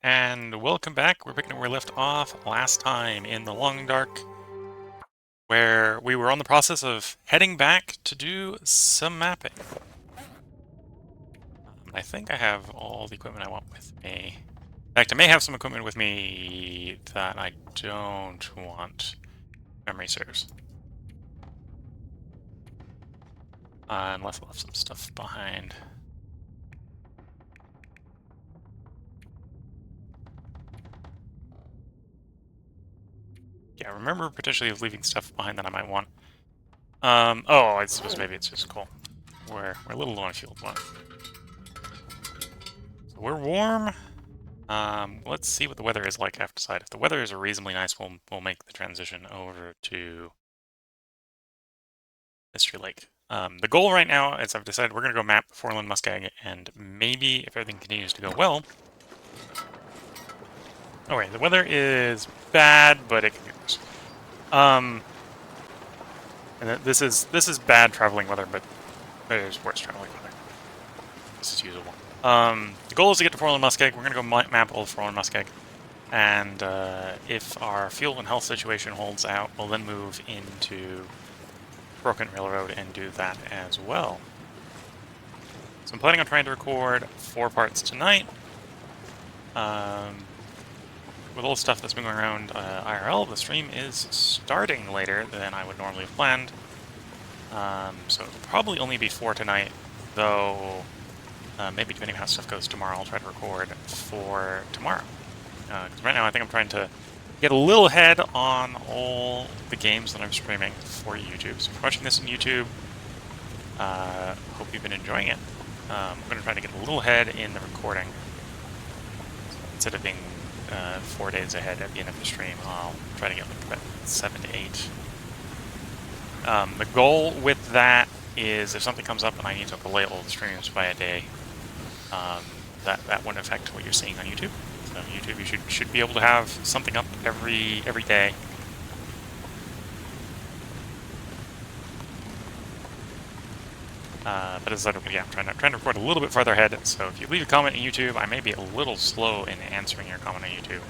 And welcome back. We're picking up where we left off last time in the Long Dark, where we were on the process of heading back to do some mapping. I think I have all the equipment I want with me. In fact, I may have some equipment with me that I don't want. Memory serves. Unless I left some stuff behind. Yeah, remember potentially leaving stuff behind that I might want. Oh, I suppose maybe it's just cool. We're a little low on fuel at the moment. So we're warm. Let's see what the weather is like outside. If the weather is reasonably nice, we'll make the transition over to Mystery Lake. The goal right now, as I've decided, we're going to go map Forland Muskeg, and maybe if everything continues to go well. Oh wait, the weather is bad, but it can get worse. And this is bad traveling weather, but there's worse traveling weather. This is usable. The goal is to get to Forland Muskeg. We're going to go map all of Forland Muskeg. And if our fuel and health situation holds out, we'll then move into Broken Railroad and do that as well. So I'm planning on trying to record 4 parts tonight. With all the stuff that's been going around IRL, the stream is starting later than I would normally have planned. So it'll probably only be 4 tonight, though maybe depending on how stuff goes tomorrow, I'll try to record for tomorrow. Because right now I think I'm trying to get a little ahead on all the games that I'm streaming for YouTube. So if you're watching this on YouTube, hope you've been enjoying it. I'm going to try to get a little ahead in the recording. So instead of being 4 days ahead at the end of the stream, I'll try to get like about 7 to 8. The goal with that is if something comes up and I need to delay all the streams by a day, that wouldn't affect what you're seeing on YouTube. So YouTube, you should be able to have something up every day. But as I said, yeah, I'm trying to record a little bit farther ahead. So if you leave a comment on YouTube, I may be a little slow in answering your comment on YouTube.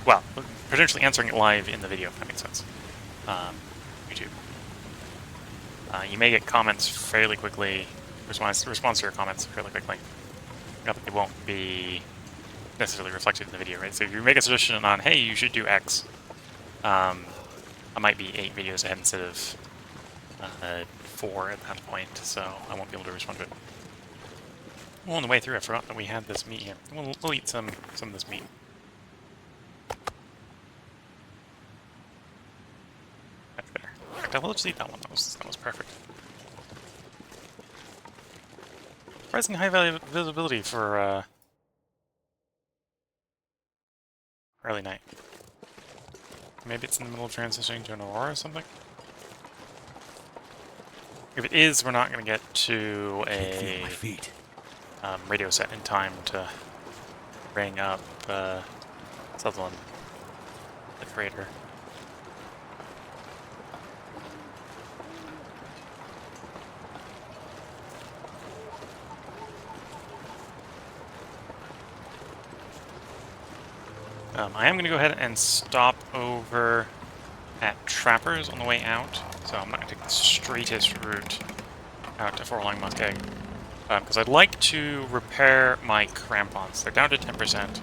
Well, potentially answering it live in the video, if that makes sense. YouTube. You may get comments fairly quickly, response to your comments fairly quickly. Not that they won't be necessarily reflected in the video, right? So if you make a suggestion on, hey, you should do X, I might be 8 videos ahead instead of 4 at that point, so I won't be able to respond to it. Well, on the way through, I forgot that we had this meat here. We'll eat some of this meat. That's better. In fact, I'll just eat that one. That was perfect. Surprisingly high value visibility for early night. Maybe it's in the middle of transitioning to an aurora or something? If it is, we're not going to get to a radio set in time to bring up Sutherland, the freighter. I am going to go ahead and stop over at Trappers on the way out, so I'm not going to take the straightest route out to Forland Muskeg, because I'd like to repair my crampons. They're down to 10%,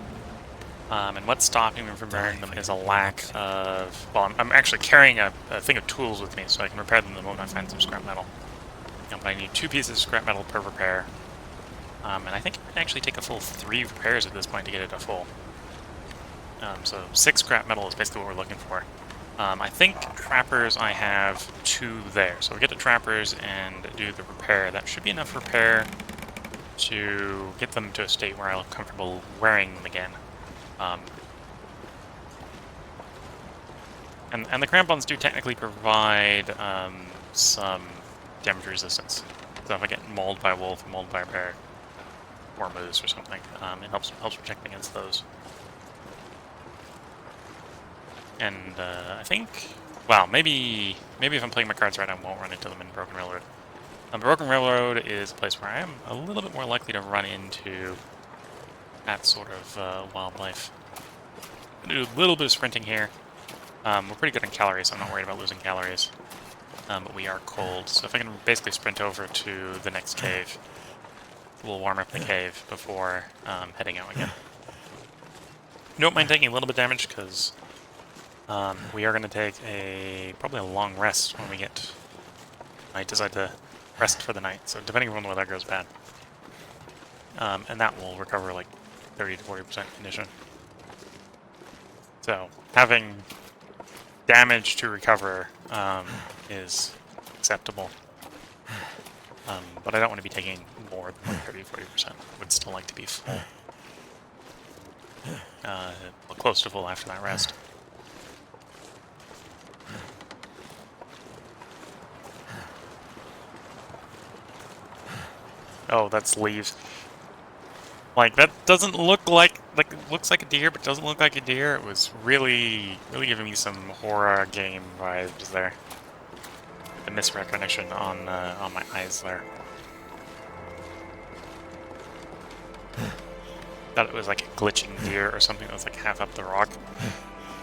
and what's stopping me from repairing them is a lack of... Well, I'm actually carrying a thing of tools with me, so I can repair them the moment I find some scrap metal. But I need 2 pieces of scrap metal per repair, and I think it would actually take a full 3 repairs at this point to get it a full. So 6 scrap metal is basically what we're looking for. I think Trappers I have 2 there. So we get to Trappers and do the repair. That should be enough repair to get them to a state where I'll comfortable wearing them again. And the crampons do technically provide some damage resistance. So if I get mauled by a wolf, mauled by a bear, or a moose or something, it helps protect against those. And I think, well, maybe if I'm playing my cards right, I won't run into them in Broken Railroad. The Broken Railroad is a place where I am a little bit more likely to run into that sort of wildlife. Do a little bit of sprinting here. We're pretty good on calories, so I'm not worried about losing calories. But we are cold, so if I can basically sprint over to the next cave, we'll warm up the cave before heading out again. Don't mind taking a little bit of damage, because we are going to take probably a long rest when I decide to rest for the night, so depending on when the weather goes bad. And that will recover like 30 to 40% condition. So, having damage to recover is acceptable. But I don't want to be taking more than like 30-40%. Would still like to be full. Well, close to full after that rest. Oh, that's leaves. Like, that doesn't look like it looks like a deer, but doesn't look like a deer. It was really giving me some horror game vibes there. The misrecognition on my eyes there. Thought it was like a glitching deer or something that was like half up the rock.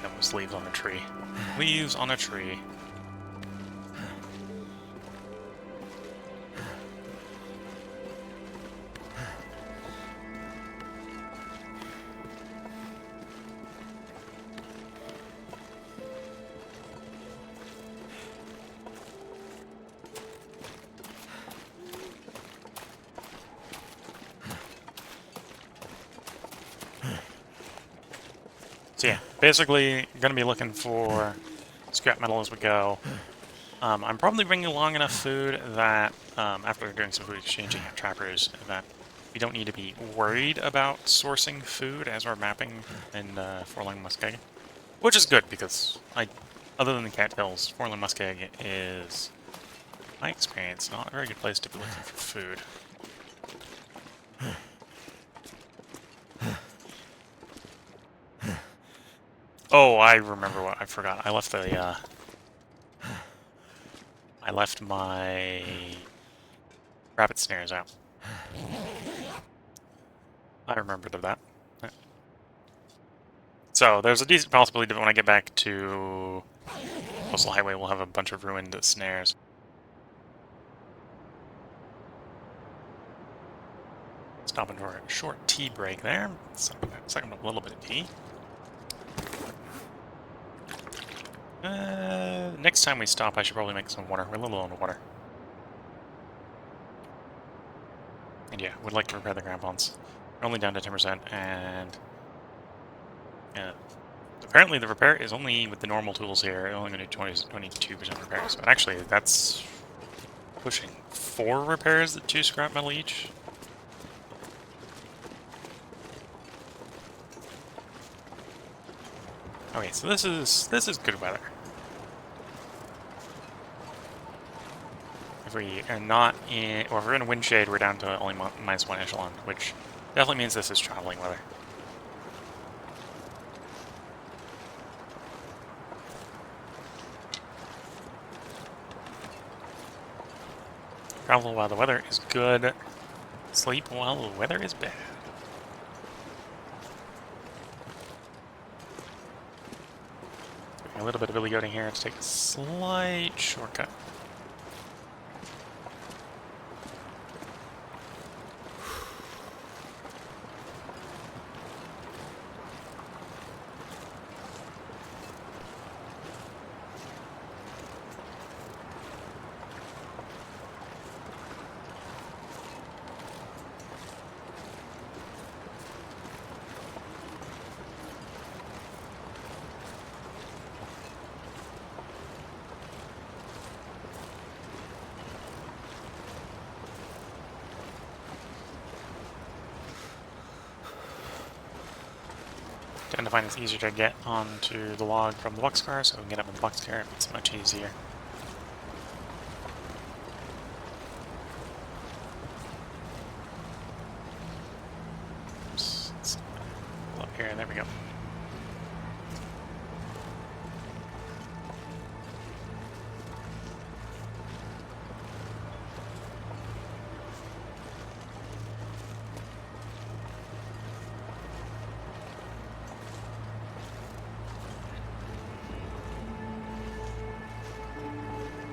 That was leaves on a tree. Leaves on a tree. So yeah, basically going to be looking for scrap metal as we go. I'm probably bringing along enough food that, after doing some food exchanging at trappers, that we don't need to be worried about sourcing food as we're mapping in Forlorn Muskeg. Which is good, because other than the cattails, Forlorn Muskeg is, in my experience, not a very good place to be looking for food. Oh, I remember what I forgot. I left my rabbit snares out. I remembered of that. So, there's a decent possibility that when I get back to Coastal Highway, we'll have a bunch of ruined snares. Stopping for a short tea break there. Sucking up a little bit of tea. Next time we stop, I should probably make some water. We're a little low on water. And yeah, would like to repair the crampons. We're only down to 10%, and apparently the repair is only with the normal tools here. Only going to do 22% repairs. But actually, that's pushing 4 repairs at 2 scrap metal each. Okay, so this is good weather. If we are not in, or if we're in a wind shade, we're down to only -1 echelon, which definitely means this is traveling weather. Travel while the weather is good. Sleep while the weather is bad. A little bit of billy goating here to take a slight shortcut. Tend to find it's easier to get onto the log from the boxcar, so we can get up in the boxcar. It's much easier. Oops, let's pull up here. There we go.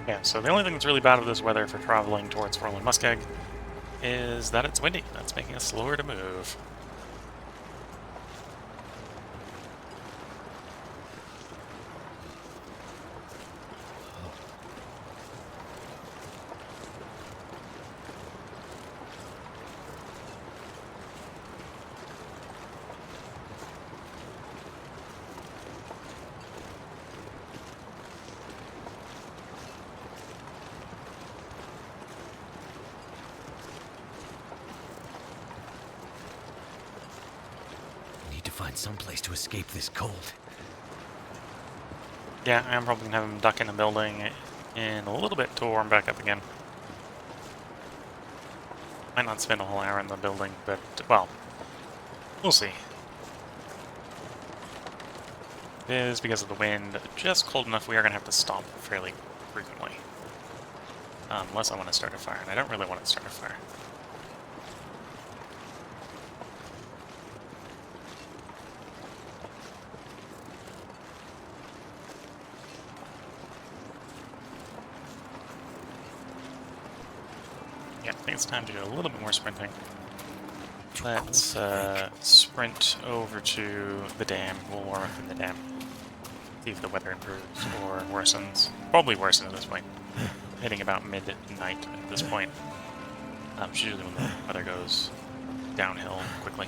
Yeah, so the only thing that's really bad with this weather for traveling towards Forlorn Muskeg is that it's windy. That's making us slower to move. Need to find some place to escape this cold. Yeah, I'm probably gonna have him duck in a building in a little bit to warm back up again. Might not spend a whole hour in the building, but, well, we'll see. It is because of the wind just cold enough we are gonna have to stop fairly frequently. Unless I want to start a fire, and I don't really want to start a fire. Yeah, I think it's time to do a little bit more sprinting. Let's sprint over to the dam. We'll warm up in the dam. See if the weather improves or worsens. Probably worsen at this point. Hitting about midnight at this point. Which is usually when the weather goes downhill quickly.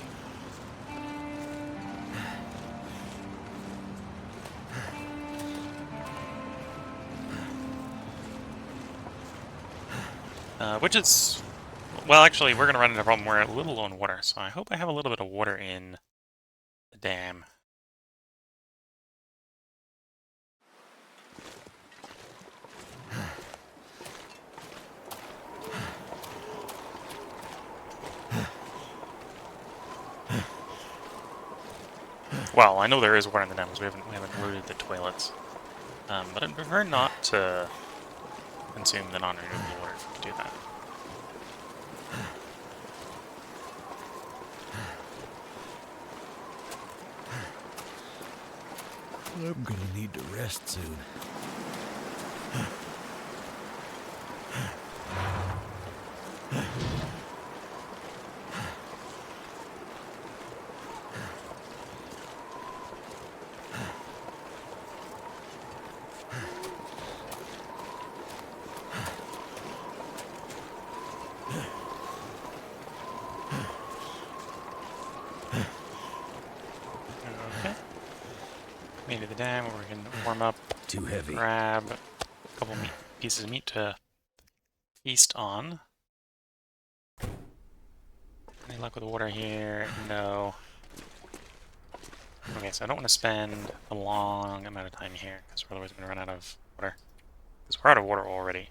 Which is... Well, actually, we're going to run into a problem. We're a little low on water, so I hope I have a little bit of water in the dam. Well, I know there is water in the dams. We haven't looted the toilets. But I'd prefer not to consume the non-renewable water if we could do that. I'm gonna need to rest soon. Okay. Made to the dam where we can warm up. Too heavy. Grab a couple pieces of meat to feast on. Any luck with the water here? No. Okay, so I don't want to spend a long amount of time here, because we're otherwise going to run out of water. Because we're out of water already.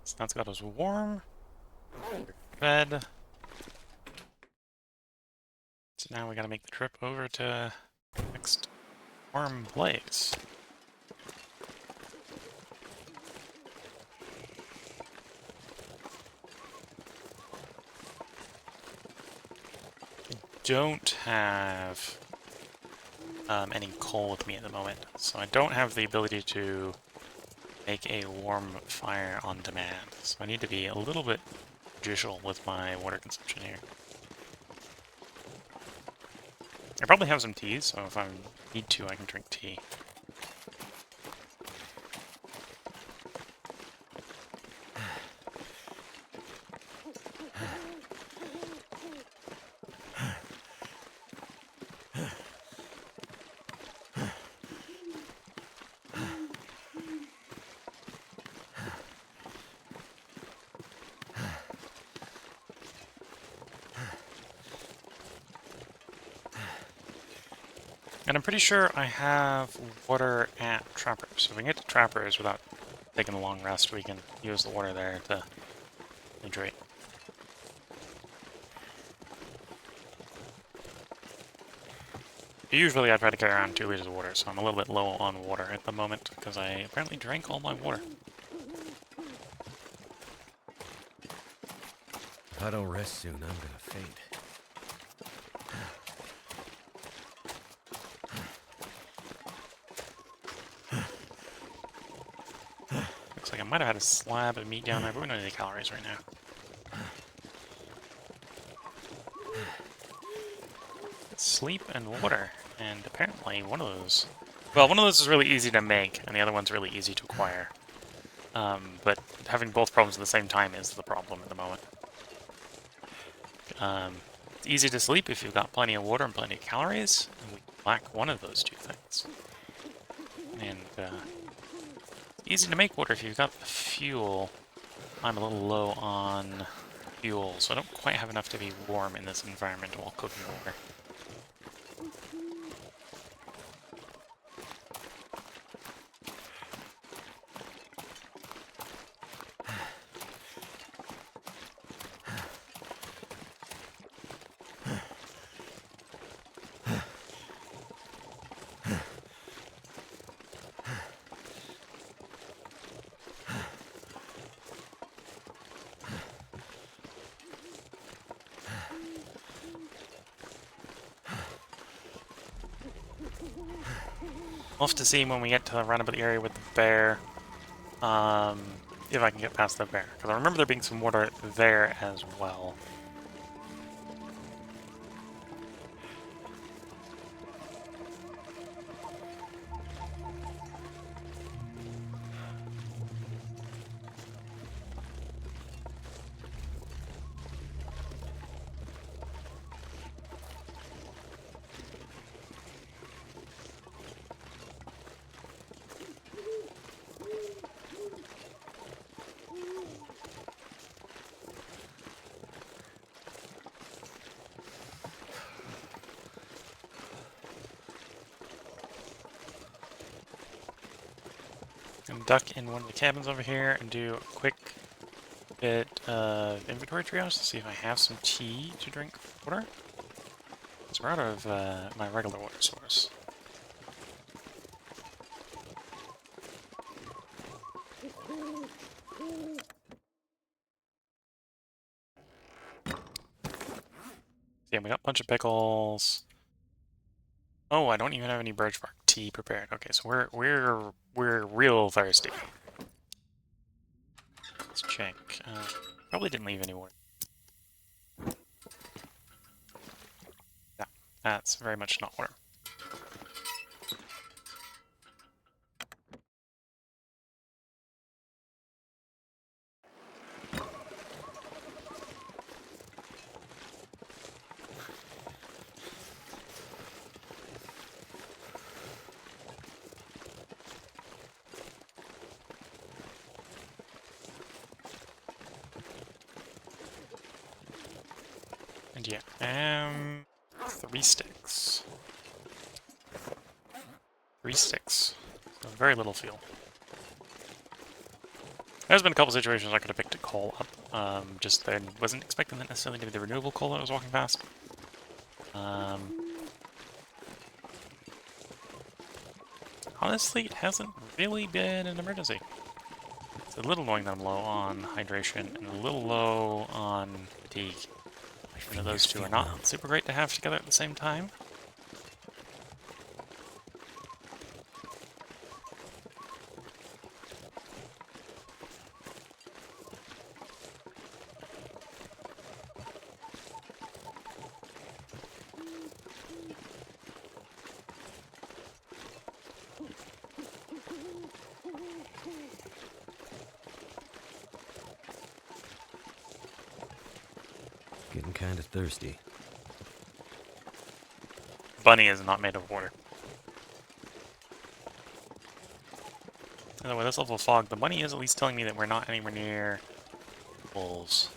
So that's got us warm. Fed. So now we gotta make the trip over to next warm place. I don't have any coal with me at the moment, so I don't have the ability to make a warm fire on demand. So I need to be a little bit judicial with my water consumption here. I probably have some tea, so if I need to, I can drink tea. And I'm pretty sure I have water at Trappers, so we can get to Trappers without taking a long rest, we can use the water there to hydrate. Usually I try to carry around 2 liters of water, so I'm a little bit low on water at the moment, because I apparently drank all my water. If I don't rest soon, I'm gonna faint. Looks like I might have had a slab of meat down there, but we don't need any calories right now. Sleep and water, and apparently one of those... Well, one of those is really easy to make, and the other one's really easy to acquire. But having both problems at the same time is the problem at the moment. It's easy to sleep if you've got plenty of water and plenty of calories, and we lack one of those two things. And easy to make water if you've got the fuel. I'm a little low on fuel, so I don't quite have enough to be warm in this environment while cooking water. We'll have to see when we get to the roundabout area with the bear, if I can get past the bear. Because I remember there being some water there as well. And duck in one of the cabins over here and do a quick bit of inventory triage to see if I have some tea to drink water. So we're out of my regular water source. Yeah, we got a bunch of pickles. Oh, I don't even have any birch bark tea prepared. Okay, so we're real thirsty. Let's check. Probably didn't leave any water. No, that's very much not water. And yeah, 3 sticks. 3 sticks. So very little fuel. There's been a couple situations I could have picked a coal up. Just I wasn't expecting that necessarily to be the renewable coal that I was walking past. Honestly, it hasn't really been an emergency. It's a little annoying that I'm low on hydration and a little low on fatigue. Those two are not super great to have together at the same time. Getting kind of thirsty. Bunny is not made of water. Although with this level of fog, the bunny is at least telling me that we're not anywhere near wolves.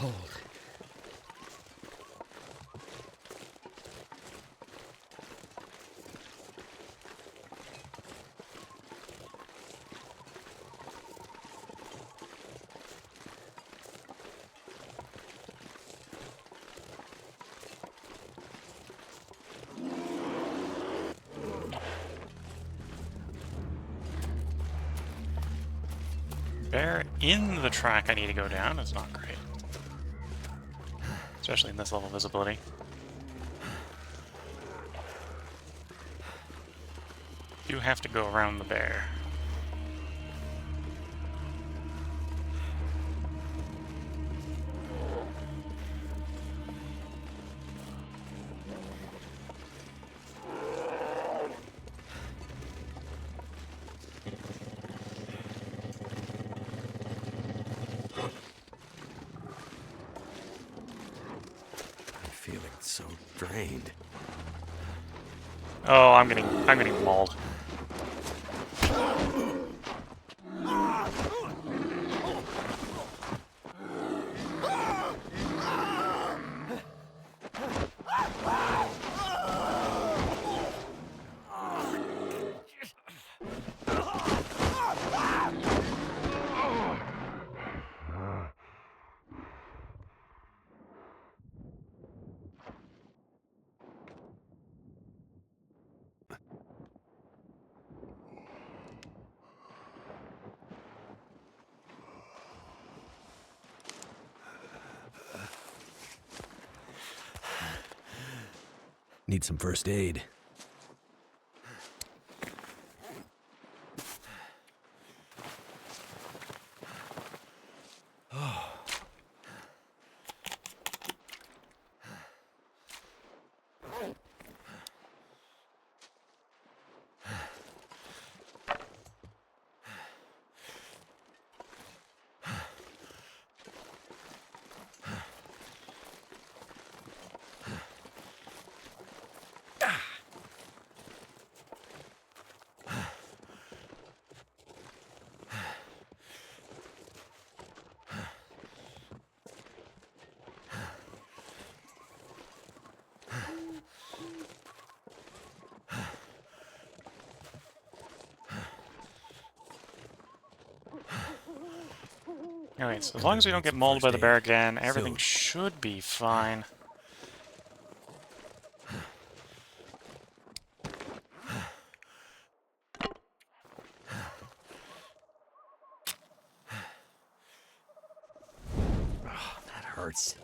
cold. Bear in the track I need to go down is not great. Especially in this level of visibility. You have to go around the bear. I'm feeling so drained. Oh, I'm getting mauled. Need some first aid. Alright, so as long as we don't get mauled by the bear again, everything should be fine. Oh, that hurts.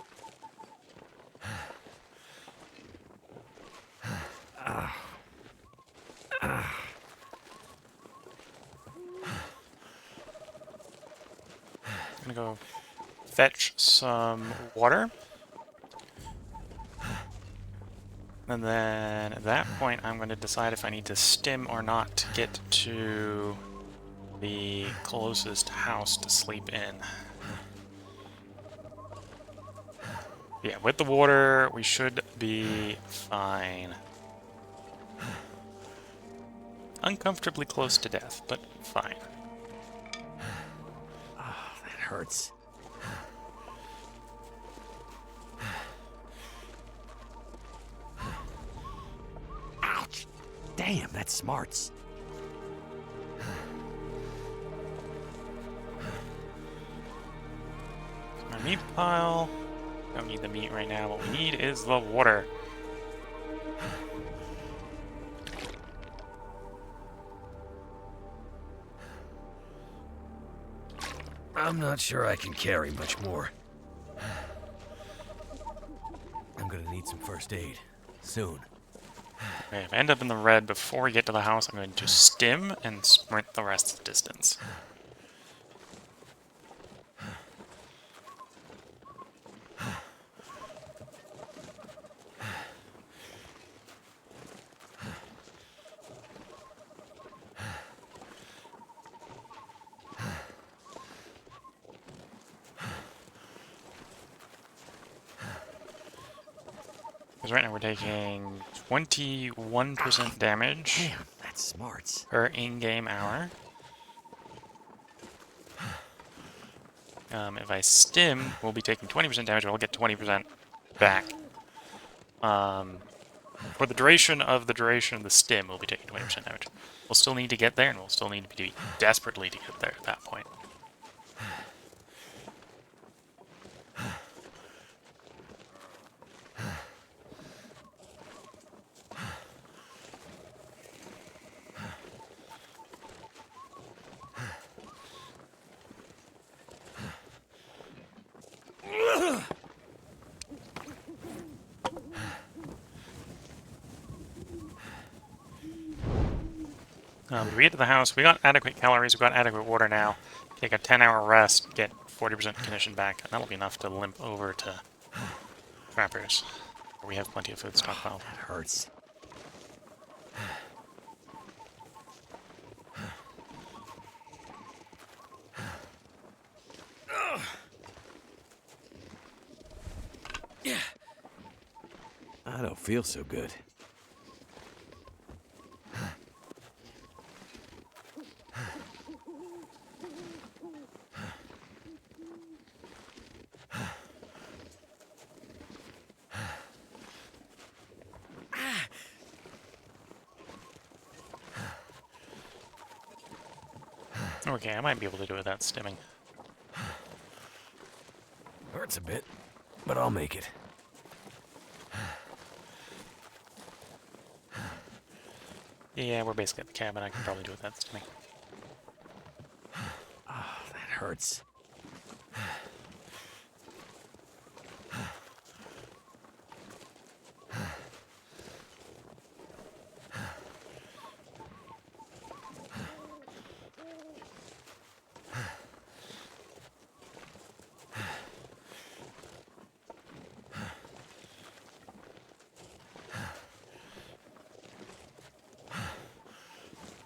I'm gonna go fetch some water. And then at that point, I'm going to decide if I need to stim or not to get to the closest house to sleep in. Yeah, with the water, we should be fine. Uncomfortably close to death, but fine. Oh, that hurts. Ouch! Damn, that smarts. Our meat pile. Don't need the meat right now. What we need is the water. I'm not sure I can carry much more. I'm gonna need some first aid. Soon. Okay, if I end up in the red before we get to the house, I'm going to stim and sprint the rest of the distance. Because right now we're taking 21% damage Damn, that smarts. per in-game hour. If I stim, we'll be taking 20% damage, but I'll get 20% back. For the duration of the stim, we'll be taking 20% damage. We'll still need to get there, and we'll still need to be desperately to get there at that point. We get to the house, we got adequate calories, we got adequate water now. Take a 10-hour rest, get 40% condition back, and that'll be enough to limp over to Trappers, where we have plenty of food stockpiled. That hurts. I don't feel so good. Okay, I might be able to do it without stimming. Hurts a bit, but I'll make it. Yeah, we're basically at the cabin. I can probably do it without stimming. Oh, that hurts.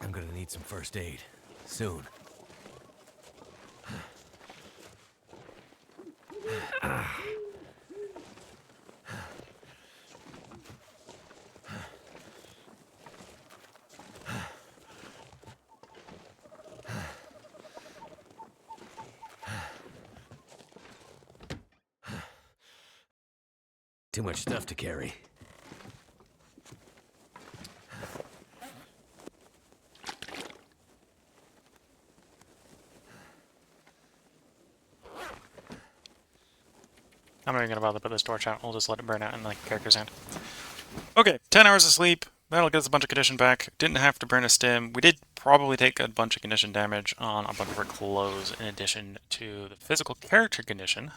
I'm gonna need some first aid. Soon. Too much stuff to carry. I'm not even going to bother to put this torch out. We'll just let it burn out in the character's hand. Okay, 10 hours of sleep. That'll get us a bunch of condition back. Didn't have to burn a stim. We did probably take a bunch of condition damage on a bunch of our clothes in addition to the physical character condition.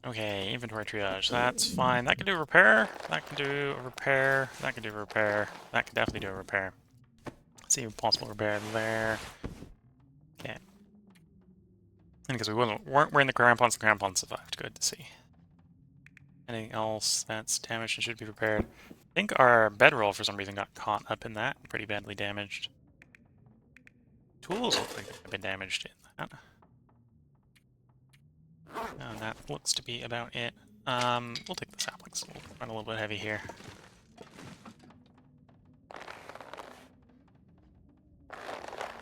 Okay, inventory triage. That's fine. That can do a repair. That can do a repair. That can do a repair. That can definitely do a repair. Let's see a possible repair there. Okay. And because we weren't wearing the crampons survived. Good to see. Anything else that's damaged and should be repaired? I think our bedroll for some reason got caught up in that. Pretty badly damaged. Tools look like they've been damaged in that. And that looks to be about it. We'll take the saplings. We'll run a little bit heavy here.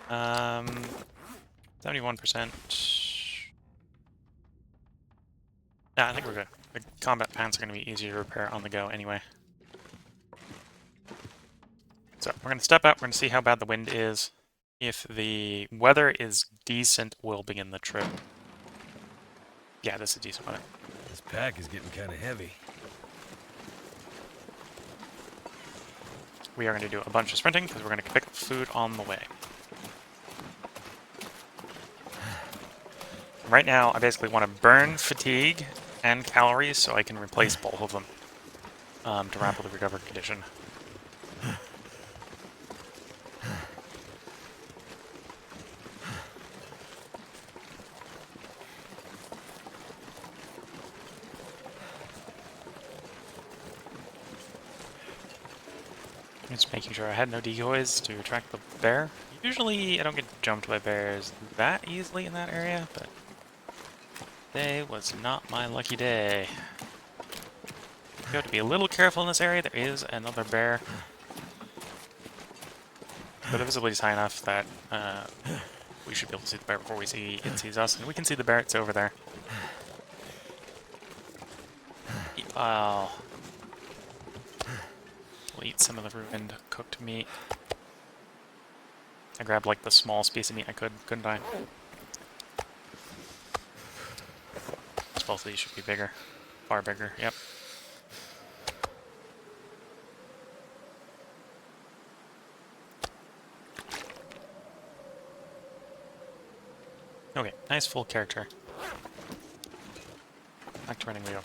Um, 71%. Yeah, I think we're good. The combat pants are going to be easier to repair on the go anyway. So we're going to step out. We're going to see how bad the wind is. If the weather is decent, we'll begin the trip. Yeah, this is decent weather. This pack is getting kind of heavy. We are going to do a bunch of sprinting because we're going to pick up food on the way. Right now, I basically want to burn fatigue and calories so I can replace both of them to rapidly recover condition. Just making sure I had no decoys to attract the bear. Usually I don't get jumped by bears that easily in that area, but today was not my lucky day. You have to be a little careful in this area. There is another bear. But the visibility is high enough that we should be able to see the bear before it sees us, and we can see the bear. It's over there. I'll eat some of the ruined cooked meat. I grabbed like the smallest piece of meat I could, couldn't I? Both of these should be bigger. Far bigger, yep. Okay, nice full character. Back to running we go.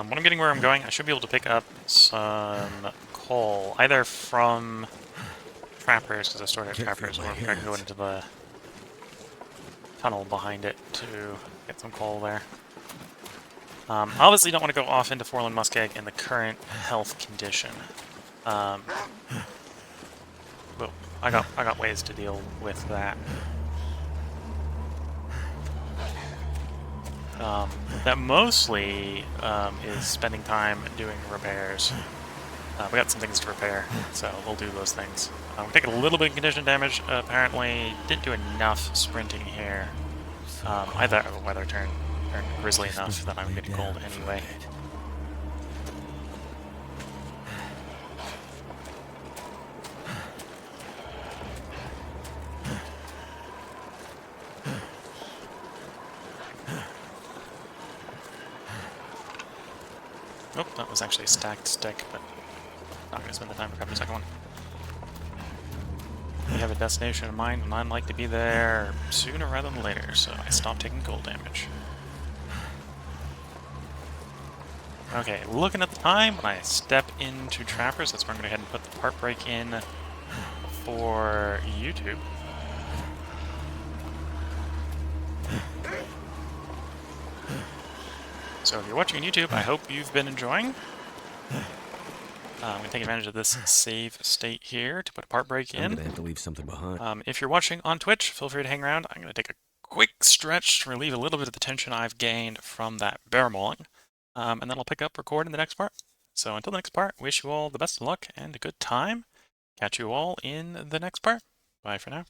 When I'm getting where I'm going, I should be able to pick up some coal, either from trappers, because I stored it at trappers, or I can go into the tunnel behind it to get some coal there. Obviously don't want to go off into Forlorn Muskeg in the current health condition. But I got ways to deal with that. That mostly is spending time doing repairs. We got some things to repair, so we'll do those things. We're taking a little bit of condition damage. Apparently, didn't do enough sprinting here. I thought the weather turned grizzly enough that I'm getting cold anyway. Oh, that was actually a stacked stick, but not going to spend the time to grab the second one. We have a destination in mind, and I'd like to be there sooner rather than later, so I stopped taking cold damage. Okay, looking at the time, when I step into Trappers, that's where I'm going to go ahead and put the part break in for YouTube. So if you're watching on YouTube, I hope you've been enjoying. I'm going to take advantage of this save state here to put a part break in. I'm going to have to leave something behind. If you're watching on Twitch, feel free to hang around. I'm going to take a quick stretch to relieve a little bit of the tension I've gained from that bear mauling. And then I'll pick up recording the next part. So until the next part, wish you all the best of luck and a good time. Catch you all in the next part. Bye for now.